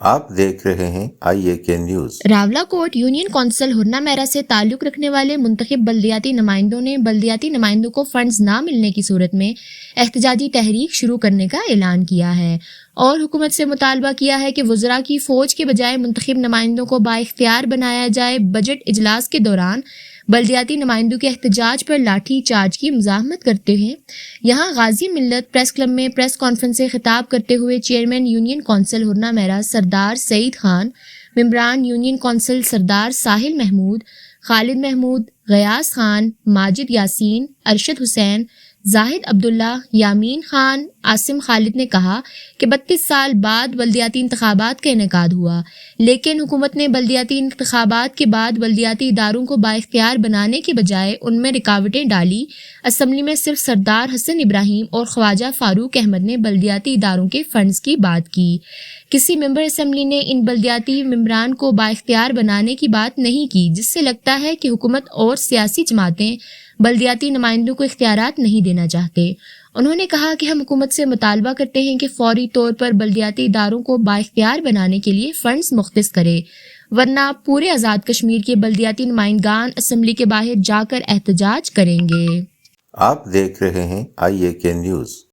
آپ دیکھ رہے ہیں IAK news. Rawalakot union council Harna Mera سے تعلق رکھنے والے منتخب بلدیاتی نمائندوں نے بلدیاتی نمائندوں کو فنڈز نہ ملنے کی صورت میں احتجاجی تحریک شروع کرنے کا اعلان کیا ہے اور حکومت سے مطالبہ کیا ہے کہ وزراء کی فوج کے بجائے منتخب نمائندوں کو بااختیار بنایا جائے۔ بجٹ اجلاس کے دوران بلدیاتی نمائندوں کے احتجاج پر لاٹھی چارج کی مزاحمت کرتے ہوئے یہاں غازی ملت پریس کلب میں پریس کانفرنس سے خطاب کرتے ہوئے چیئرمین یونین کونسل ہرنا میرا سردار سعید خان، ممبران یونین کونسل سردار ساحل محمود، خالد محمود، غیاث خان، ماجد یاسین، ارشد حسین، زاہد عبداللہ، یامین خان، عاصم خالد نے کہا کہ 32 سال بعد بلدیاتی انتخابات کا انعقاد ہوا، لیکن حکومت نے بلدیاتی انتخابات کے بعد بلدیاتی اداروں کو بااختیار بنانے کے بجائے ان میں رکاوٹیں ڈالی۔ اسمبلی میں صرف سردار حسن ابراہیم اور خواجہ فاروق احمد نے بلدیاتی اداروں کے فنڈز کی بات کی۔ کسی ممبر اسمبلی نے ان بلدیاتی ممبران کو بااختیار بنانے کی بات نہیں کی، جس سے لگتا ہے کہ حکومت اور سیاسی جماعتیں بلدیاتی نمائندوں کو اختیارات نہیں دینا چاہتے۔ انہوں نے کہا کہ ہم حکومت سے مطالبہ کرتے ہیں کہ فوری طور پر بلدیاتی اداروں کو بااختیار بنانے کے لیے فنڈز مختص کرے، ورنہ پورے آزاد کشمیر کے بلدیاتی نمائندگان اسمبلی کے باہر جا کر احتجاج کریں گے۔ آپ دیکھ رہے ہیں IAK نیوز۔